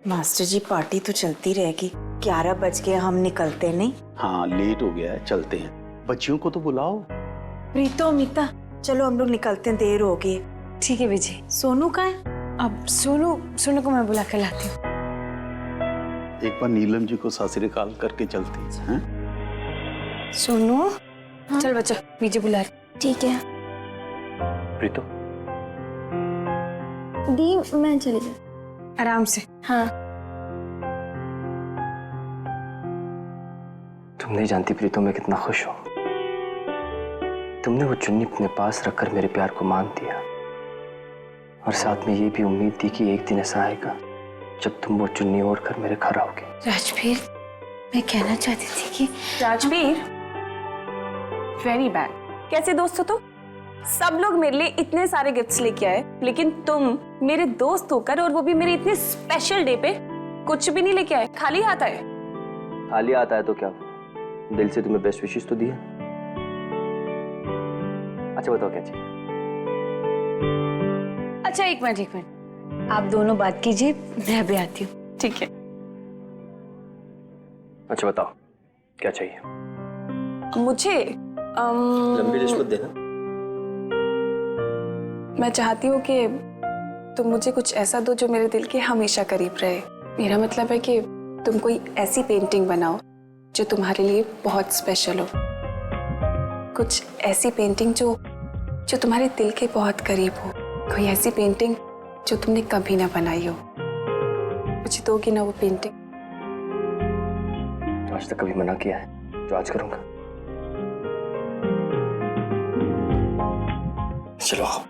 Master जी party तो चलती रहेगी, 11 बज गए, हम निकलते नहीं? हाँ लेट हो गया है, चलते हैं। बच्चियों को तो बुलाओ। प्रीतो, अमिता, चलो हम लोग निकलते हैं, देर हो गई। ठीक है विजय। सोनू कहाँ है? अब सोनू को मैं बुला कर लाती हूँ। एक बार नीलम जी को ससुराल करके चलते हैं। सोनू, चल बच्चा, विजय बुला रही। ठीक है प्रीतो, दी, मैं चली जाऊँ। आराम से। हाँ। तुम नहीं जानती प्रीतो मैं कितना खुश हूं। तुमने वो चुन्नी अपने पास रखकर मेरे प्यार को मान दिया और साथ में ये भी उम्मीद थी कि एक दिन ऐसा आएगा जब तुम वो चुन्नी ओढ़ कर मेरे घर आओगे। राजवीर, मैं कहना चाहती थी कि राजवीर, वेरी बैड। कैसे दोस्त हो तुम? सब लोग मेरे लिए इतने सारे गिफ्ट्स लेके आए, लेकिन तुम मेरे दोस्त होकर, और वो भी मेरे इतने स्पेशल डे पे, कुछ भी नहीं लेके आए, खाली हाथ आए। खाली आता है तो क्या, दिल से तुम्हें बेस्ट विशेस तो दिया। अच्छा बताओ क्या चाहिए। अच्छा एक मिनट, आप दोनों बात कीजिए, मैं अभी आती हूँ। ठीक है। अच्छा बताओ क्या चाहिए। मुझे लंबी लिस्ट मत देना। मैं चाहती हूँ कि तुम मुझे कुछ ऐसा दो जो मेरे दिल के हमेशा करीब रहे। मेरा मतलब है कि तुम कोई ऐसी पेंटिंग बनाओ जो तुम्हारे लिए बहुत स्पेशल हो। कुछ ऐसी पेंटिंग जो तुम्हारे दिल के बहुत करीब हो। कोई ऐसी पेंटिंग जो तुमने कभी ना बनाई हो। मुझे दोगी ना वो पेंटिंग? आज तक कभी मना किया है जो आज करूंगा। चलो आओ।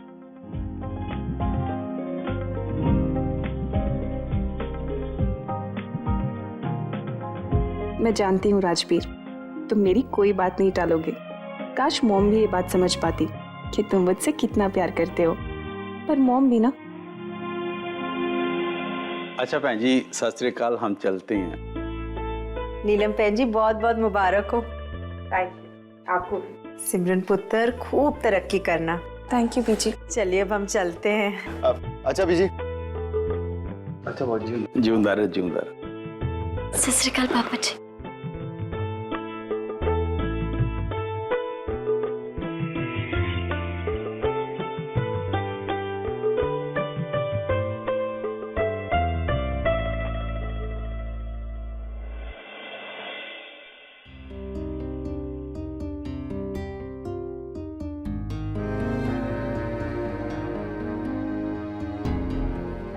मैं जानती हूँ राजवीर, तुम मेरी कोई बात नहीं टालोगे। काश मॉम भी ये बात समझ पाती कि तुम मुझसे कितना प्यार करते हो, पर मॉम भी ना। अच्छा भैन जी, ससुराल हम चलते हैं। नीलम बहन जी बहुत बहुत मुबारक हो। Thank you. आपको भी। सिमरन पुत्र, खूब तरक्की करना। थैंक यू बीजी। चलिए अब हम चलते हैं। अच्छा बीजी। अच्छा बहुत जी। जिंदा रहे, जिंदा रहे। सत श्री अकाल पापा जी।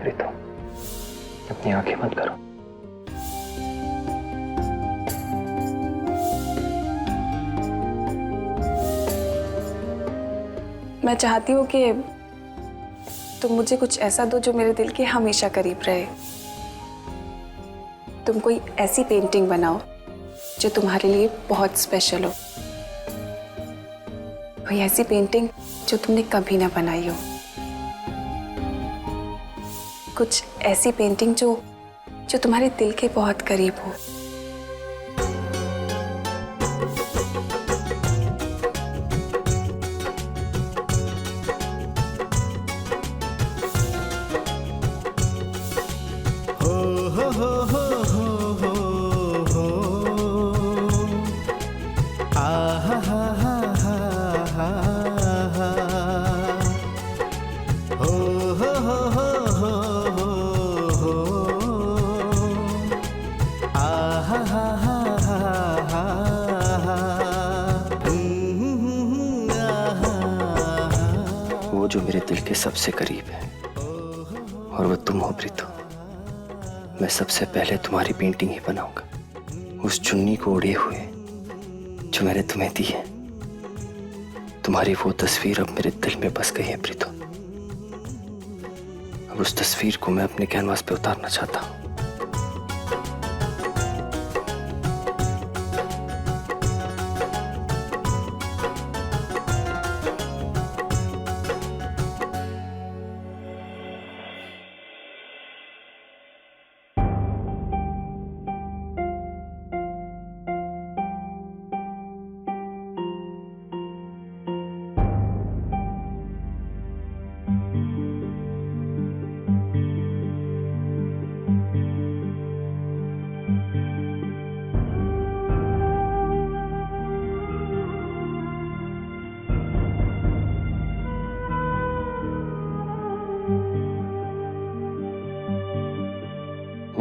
प्रीतो, अपनी आंखें बंद करो। मैं चाहती हूँ कि तुम मुझे कुछ ऐसा दो जो मेरे दिल के हमेशा करीब रहे। तुम कोई ऐसी पेंटिंग बनाओ जो तुम्हारे लिए बहुत स्पेशल हो। कोई ऐसी पेंटिंग जो तुमने कभी ना बनाई हो। कुछ ऐसी पेंटिंग जो तुम्हारे दिल के बहुत करीब हो। वो जो मेरे दिल के सबसे करीब है और वो तुम हो प्रीतो। मैं सबसे पहले तुम्हारी पेंटिंग ही बनाऊंगा, उस चुन्नी को ओढ़े हुए जो मैंने तुम्हें दी है। तुम्हारी वो तस्वीर अब मेरे दिल में बस गई है प्रीतो। अब उस तस्वीर को मैं अपने कैनवास पे उतारना चाहता हूँ।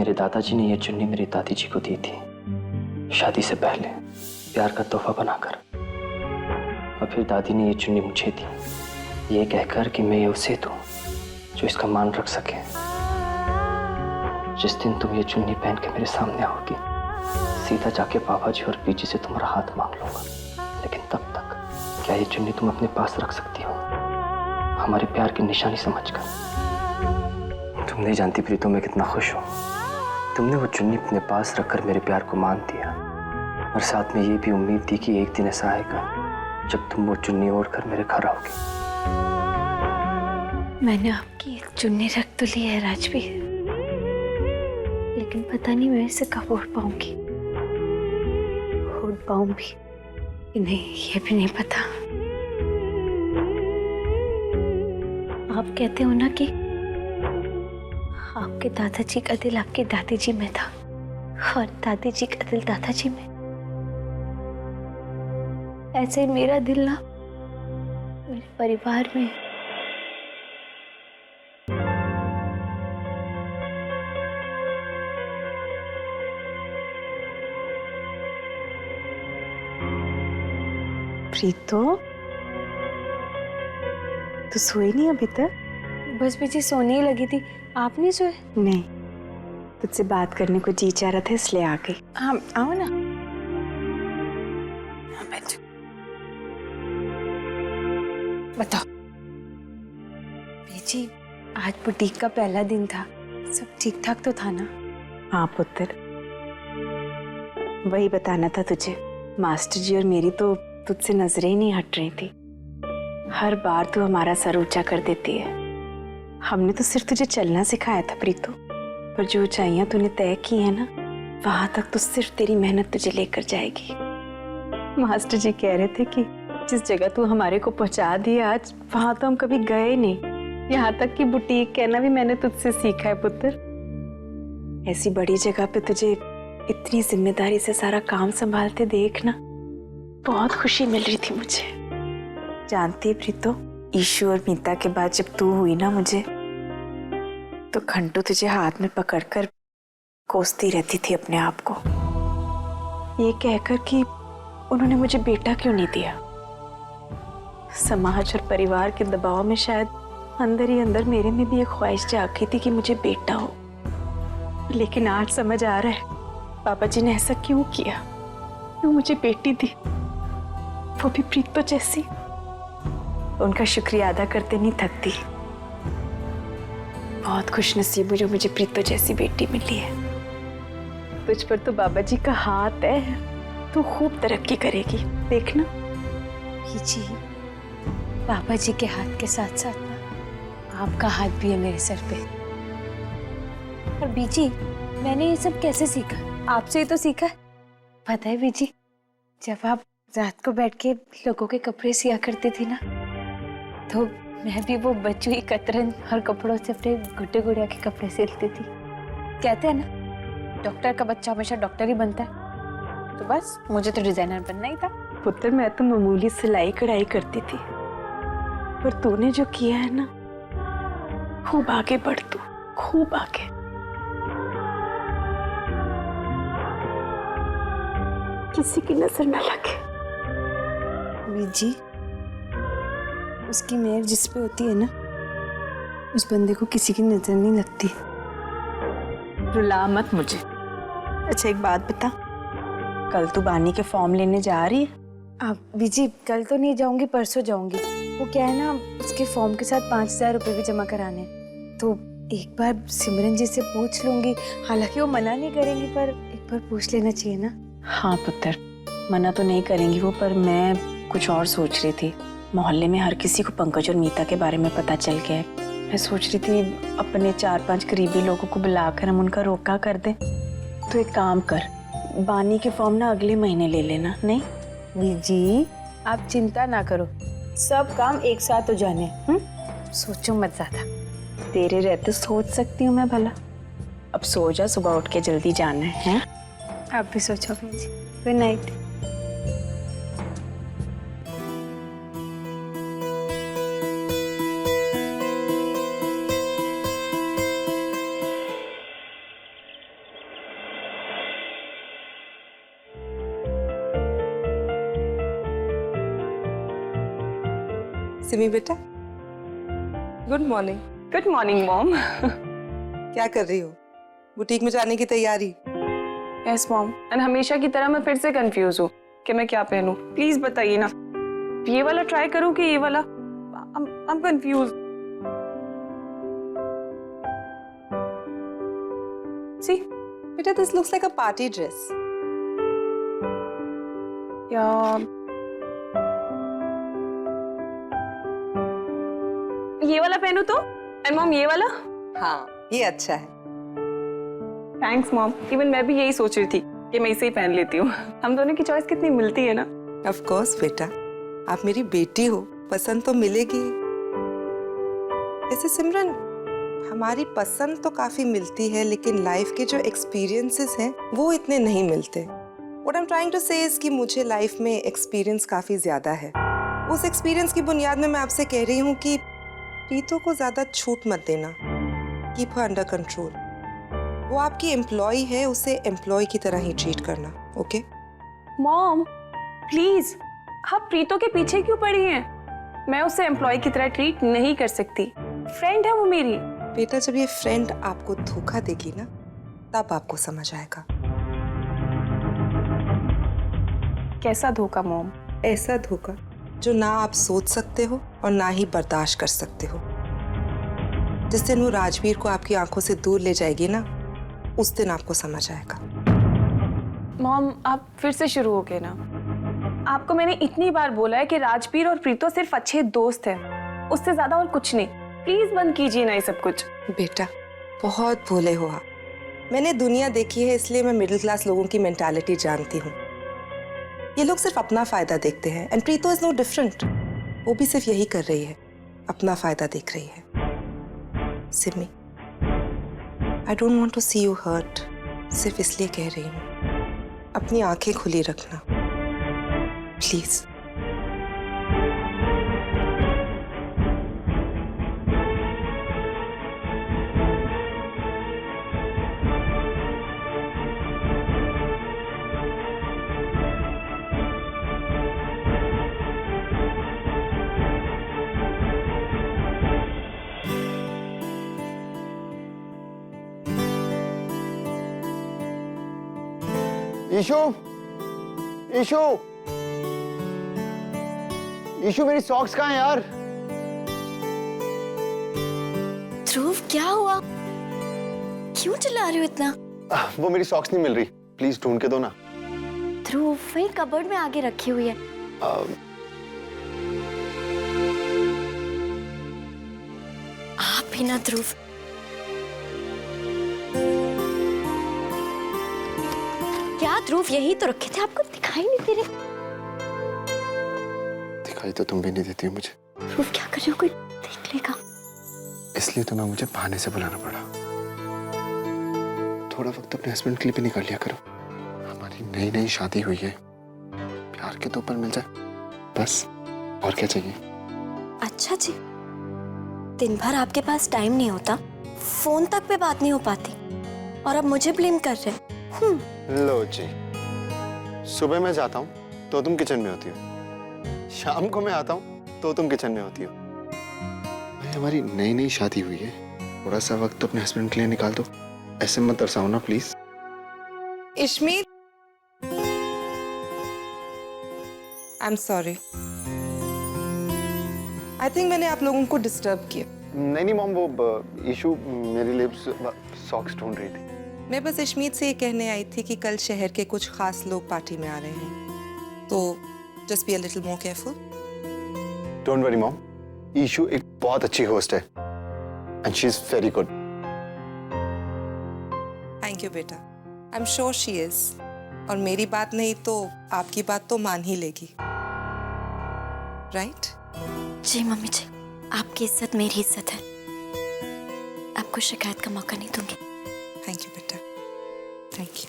मेरे दादाजी ने यह चुन्नी मेरी दादी जी को दी थी शादी से पहले, प्यार का तोहफा बनाकर। और फिर दादी ने ये चुन्नी मुझे दी, ये कहकर कि मैं ये उसे दूं जो इसका मान रख सके। जिस दिन तुम ये चुन्नी पहन के मेरे सामने आओगी, सीधा जाके पापा जी और पीछे से तुम्हारा हाथ मांग लूंगा। लेकिन तब तक क्या ये चुन्नी तुम अपने पास रख सकती हो, हमारे प्यार की निशानी समझकर? तुम नहीं जानती प्रीतो मैं कितना खुश हूँ। तुमने वो चुन्नी अपने पास रखकर मेरे प्यार को मान दिया, और साथ में ये भी उम्मीद थी कि एक दिन ऐसा आएगा जब तुम वो चुन्नी ओढ़कर मेरे घर आओगे। मैंने आपकी चुन्नी रख तो ली है राजवीर, लेकिन पता नहीं मैं इसे कब ओढ़ पाऊंगी, ओढ़ पाऊं भी कि नहीं ये भी नहीं पता। आप कहते हो ना कि आपके दादाजी का दिल आपकी दादी जी में था और दादी जी का दिल दादाजी में, ऐसे ही मेरा दिल ना मेरे परिवार में। प्रीतो, तू सोई नहीं अभी तक? बस पीछे सोने ही लगी थी, आप नहीं सोए? नहीं, तुझसे बात करने को जी चाह रहा था इसलिए आ गई। हाँ आओ ना। हाँ, बैठ। बताओ बेजी, आज बुटीक का पहला दिन था, सब ठीक ठाक तो था ना? हाँ पुत्र, वही बताना था तुझे। मास्टर जी और मेरी तो तुझसे नजरें ही नहीं हट रही थी। हर बार तू हमारा सर ऊंचा कर देती है। हमने तो सिर्फ तुझे चलना सिखाया था प्रीतो, पर जो ऊंचाइयां तूने तय की है ना, वहां तक तो सिर्फ तेरी मेहनत तुझे लेकर जाएगी। मास्टर जी कह रहे थे कि जिस जगह तू हमारे को पहुंचा दिया आज, वहां तो हम कभी गए नहीं। यहाँ तक कि बुटीक कहना भी मैंने तुझसे सीखा है पुत्र। ऐसी बड़ी जगह पे तुझे इतनी जिम्मेदारी से सारा काम संभालते देखना बहुत खुशी मिल रही थी मुझे। जानती है प्रीतो, ईशु और मीता के बाद जब तू हुई ना मुझे, तो घंटों तुझे हाथ में पकड़कर कोसती रहती थी अपने आप को, ये कहकर कि उन्होंने मुझे बेटा क्यों नहीं दिया। समाज और परिवार के दबाव में शायद अंदर ही अंदर मेरे में भी एक ख्वाहिश जागी थी कि मुझे बेटा हो। लेकिन आज समझ आ रहा है पापा जी ने ऐसा क्यों किया, क्यों मुझे बेटी दी, वो भी प्रीतो जैसी। उनका शुक्रिया अदा करते नहीं थकती। बहुत खुशनसीब हूँ जो मुझे प्रीतो जैसी बेटी मिली है। तुझ पर तो बाबा जी का हाथ है, तू खूब तरक्की करेगी, देखना। बीजी, पापा जी के हाथ के साथ साथ ना आपका हाथ भी है मेरे सर पे। और बीजी, मैंने ये सब कैसे सीखा? आपसे ही तो सीखा है। पता है बीजी, जब आप रात को बैठ के लोगों के कपड़े सिया करती थी ना, तो मैं भी वो बची हुई कतरन और कपड़ों से अपने गुड्डे गुड़िया के कपड़े सिलती थी। कहते हैं ना, डॉक्टर का बच्चा हमेशा डॉक्टर ही बनता है, तो बस मुझे तो डिजाइनर बनना ही था। पुत्र, मैं तो मामूली सिलाई कढ़ाई करती थी, पर तूने जो किया है ना, खूब आगे बढ़ तू, खूब आगे। किसी की नजर न लगे। बीजी, उसकी मेहर जिस पे होती है ना, उस बंदे को किसी की नजर नहीं लगती। रुला मत मुझे। अच्छा एक बात बता, कल तू बानी के फॉर्म लेने जा रही है? आप बीजी, कल तो नहीं जाऊंगी, परसों जाऊंगी। वो क्या है ना, उसके फॉर्म के साथ 5,000 रुपए भी जमा कराने हैं। तो एक बार सिमरन जी से पूछ लूंगी। हालांकि वो मना नहीं करेंगी, पर एक बार पूछ लेना चाहिए ना। हाँ पुत्र, मना तो नहीं करेंगी वो, पर मैं कुछ और सोच रही थी। मोहल्ले में हर किसी को पंकज और मीता के बारे में पता चल गया है। मैं सोच रही थी अपने 4-5 करीबी लोगों को बुलाकर हम उनका रोका कर दें। तो एक काम कर, बानी के फॉर्म ना अगले महीने ले लेना। नहीं बीजी, आप चिंता ना करो, सब काम एक साथ हो जाने। सोचो मत ज्यादा। तेरे रहते सोच सकती हूँ मैं भला। अब सो जा, सुबह उठ के जल्दी जाना है। आप भी सोचो बीजी। Good night. सिमी बेटा, good morning. Good morning mom. क्या कर रही हो? बुटीक में जाने की तैयारी? यस मॉम, एंड हमेशा की तरह मैं फिर से कंफ्यूज हूँ कि मैं क्या पहनूं। प्लीज बताइए ना, ये वाला ट्राई करूँ कि ये वाला? I'm confused. See, बेटा, this looks like a party dress. yeah. ये वाला पहनूं तो? एंड मॉम ये वाला? हाँ, ये अच्छा है। थैंक्स मॉम, इवन मैं भी यही सोच रही थी कि मैं इसे ही पहन लेती हूँ। हम दोनों की चॉइस कितनी मिलती है ना। Of course बेटा, आप मेरी बेटी हो, पसंद तो मिलेगी। ऐसे सिमरन, हमारी पसंद तो काफी मिलती है, लेकिन लाइफ के जो एक्सपीरियंसेस हैं वो इतने नहीं मिलते। What I'm trying to say is कि मुझे लाइफ में एक्सपीरियंस काफी ज्यादा है। उस एक्सपीरियंस की बुनियाद में मैं आपसे कह रही हूँ कि प्रीतो को ज्यादा छूट मत देना। Keep her under control. वो आपकी एम्प्लॉय है, उसे एम्प्लॉय की तरह ही ट्रीट करना, ओके? मॉम प्लीज, आप प्रीतो के पीछे क्यों पड़ी हैं? मैं उसे एम्प्लॉय की तरह ट्रीट नहीं कर सकती। फ्रेंड है वो मेरी। बेटा, जब ये फ्रेंड आपको धोखा देगी ना, तब आपको समझ आएगा। कैसा धोखा मॉम? ऐसा धोखा जो ना आप सोच सकते हो और ना ही बर्दाश्त कर सकते हो। जिस दिन वो राजवीर को आपकी आंखों से दूर ले जाएगी ना, उस दिन आपको समझ आएगा। मॉम, आप फिर से शुरू हो गए ना। आपको मैंने इतनी बार बोला है कि राजवीर और प्रीतो सिर्फ अच्छे दोस्त हैं, उससे ज्यादा और कुछ नहीं। प्लीज बंद कीजिए ना ये सब कुछ। बेटा, बहुत भोले हो आप। मैंने दुनिया देखी है, इसलिए मैं मिडिल क्लास लोगों की मेंटालिटी जानती हूँ। ये लोग सिर्फ अपना फायदा देखते हैं, and Preeto is no different. वो भी सिर्फ यही कर रही है, अपना फायदा देख रही है। Simi, I don't want to see you hurt. सिर्फ इसलिए कह रही हूँ, अपनी आंखें खुली रखना प्लीज। ईशु, ईशु, ईशु, मेरी सॉक्स कहाँ हैं यार? ध्रुव, क्या हुआ? क्यों चिल्ला रहे हो इतना? वो मेरी सॉक्स नहीं मिल रही, प्लीज ढूंढ के दो ना। ध्रुव, वही कबर्ड में आगे रखी हुई है। आप ही ना ध्रुव। क्या ध्रुव, यही तो रखे थे, आपको दिखाई नहीं दे रहे? दिखाई तो तुम भी नहीं देती हो मुझे। ध्रुव, क्या कर रहे हो? कोई देख लेगा। इसलिए तो ना मुझे बहाने से बुलाना पड़ा। थोड़ा वक्त अपने हस्बैंड के लिए भी निकाल लिया करो। हमारी नई नई शादी हुई है, प्यार के तो ऊपर मिल जाए बस, और क्या चाहिए? अच्छा जी, दिन भर आपके पास टाइम नहीं होता, फोन तक पे बात नहीं हो पाती, और अब मुझे ब्लेम कर रहे हैं। लो जी, सुबह मैं जाता हूँ तो तुम किचन में होती हो, शाम को मैं आता हूँ तो तुम किचन में होती हो। भाई, हमारी नई नई शादी हुई है, थोड़ा सा वक्त तो अपने हस्बैंड के लिए निकाल दो। ऐसे मत तरसाओ ना please. Ishmeet, I am sorry. I think मैंने आप लोगों को डिस्टर्ब किया। नहीं नहीं मॉम, वो ईशु मेरे लिए सॉक्स ढूंढ रही थी। मैं बस इश्मीत से ये कहने आई थी कि कल शहर के कुछ खास लोग पार्टी में आ रहे हैं, तो just be a little more careful. Don't worry mom, Ishu एक बहुत अच्छी होस्ट है and she is very good. Thank you बेटा, I am sure she is. और मेरी बात नहीं तो आपकी बात तो मान ही लेगी, राइट? जी मम्मी जी, आपकी इज्जत मेरी इज्जत है, आपको शिकायत का मौका नहीं दूंगी। थैंक यू बेटा, थैंक यू।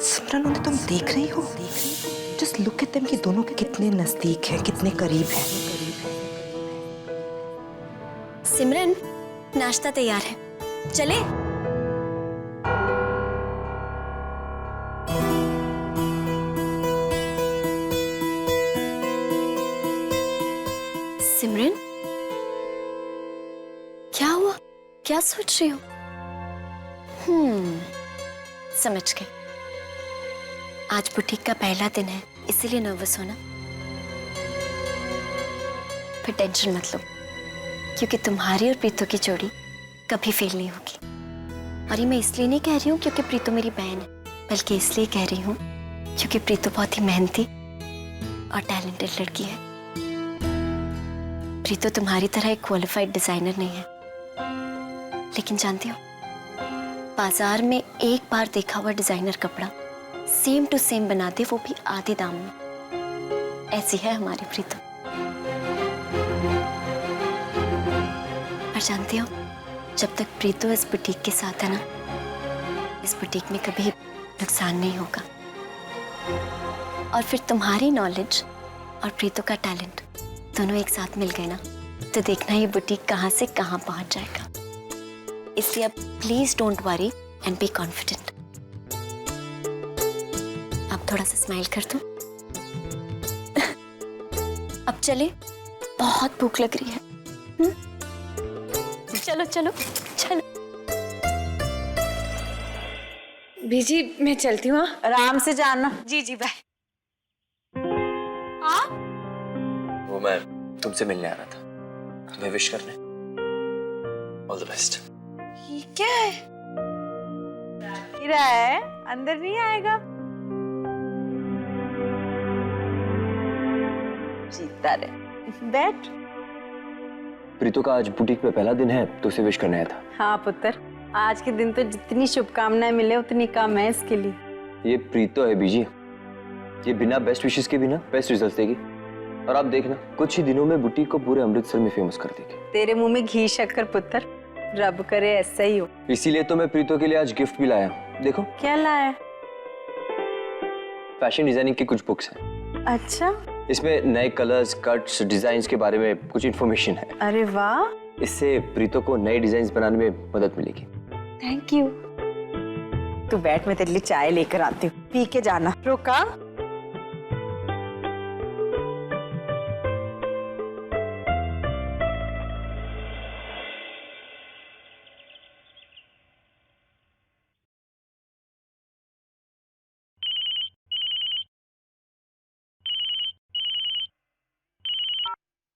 सिमरन, उन्हें तुम देख रही हो? जस्ट लुक एट देम कि दोनों के कितने नजदीक हैं, कितने करीब हैं। सिमरन, नाश्ता तैयार है, चले? क्या हुआ? क्या सोच रही हो? समझ गई। आज बुटीक का पहला दिन है, इसीलिए नर्वस हो ना? फिर टेंशन मत लो, क्योंकि तुम्हारी और प्रीतो की जोड़ी कभी फेल नहीं होगी। और ये मैं इसलिए नहीं कह रही हूँ क्योंकि प्रीतो मेरी बहन है, बल्कि इसलिए कह रही हूँ क्योंकि प्रीतो बहुत ही मेहनती और टैलेंटेड लड़की है। प्रीतो तुम्हारी तरह एक क्वालिफाइड डिजाइनर नहीं है, लेकिन जानती हो, बाजार में एक बार देखा हुआ डिजाइनर कपड़ा सेम टू सेम बना दे, वो भी आधे दाम में। ऐसी है हमारी प्रीतो। और जानती हो, जब तक प्रीतो इस बुटीक के साथ है ना, इस बुटीक में कभी नुकसान नहीं होगा। और फिर तुम्हारी नॉलेज और प्रीतो का टैलेंट दोनों एक साथ मिल गए ना, तो देखना ये बुटीक कहाँ से कहाँ पहुंच जाएगा। इसलिए अब please don't worry and be confident. अब थोड़ा सा स्माइल कर दो। अब चले, बहुत भूख लग रही है। चलो चलो चलो। बीजी मैं चलती हूँ। आराम से जाना। जी जी बाय। वो मैं तुमसे मिलने आ रहा था, तुम्हें विश करने। All the best. ये क्या है? हीरा है, अंदर नहीं आएगा। जीता रहे, बैठ। प्रीतो का आज बुटीक पे पहला दिन है, तो उसे विश करने आया था। हाँ पुत्र, आज के दिन तो जितनी शुभकामनाएं मिले उतनी कम है इसके लिए। ये प्रीतो है बीजी, ये बिना बेस्ट विशेस के भी ना बेस्ट रिजल्ट देगी। और आप देखना, कुछ ही दिनों में बुटीक को पूरे अमृतसर में फेमस कर देगी। तेरे मुंह में घी शक्कर पुत्र, रब करे ऐसा ही हो। इसीलिए तो मैं प्रीतो के लिए आज गिफ्ट भी लाया हूँ। देखो क्या लाया? फैशन डिजाइनिंग की कुछ बुक्स हैं। अच्छा, इसमें नए कलर्स, कट्स, डिजाइन्स के बारे में कुछ इन्फॉर्मेशन है। अरे वाह, इससे प्रीतो को नए डिजाइन्स बनाने में मदद मिलेगी। Thank you. तू बैठ, मैं तेरे लिए चाय लेकर आती हूँ, पी के जाना। रोका?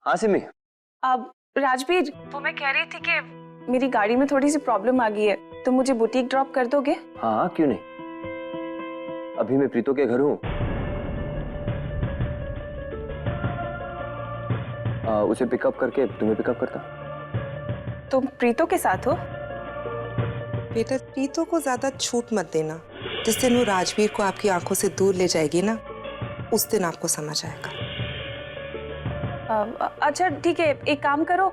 हाँ सिमी। अब राजवीर, वो मैं कह रही थी कि मेरी गाड़ी में थोड़ी सी प्रॉब्लम आ गई है, तुम मुझे बुटीक ड्रॉप कर दोगे? हाँ क्यों नहीं, अभी मैं प्रीतो के घर हूँ। उसे पिकअप करके तुम्हें पिकअप करता। तुम प्रीतो के साथ हो? बेटा, प्रीतो को ज्यादा छूट मत देना। जिस दिन वो राजवीर को आपकी आंखों से दूर ले जाएगी ना, उस दिन आपको समझ आएगा। अच्छा ठीक है, एक काम करो,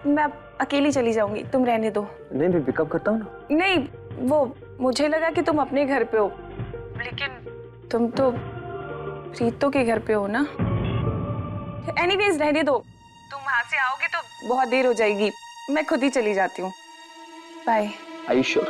मैं अकेली चली जाऊंगी, तुम रहने दो। नहीं, मैं पिकअप करता हूँ ना। नहीं, वो मुझे लगा कि तुम अपने घर पे हो, लेकिन तुम तो प्रीतो के घर पे हो ना। एनीवेज रहने दो, तुम वहां से आओगे तो बहुत देर हो जाएगी, मैं खुद ही चली जाती हूँ। बाय। Are you sure?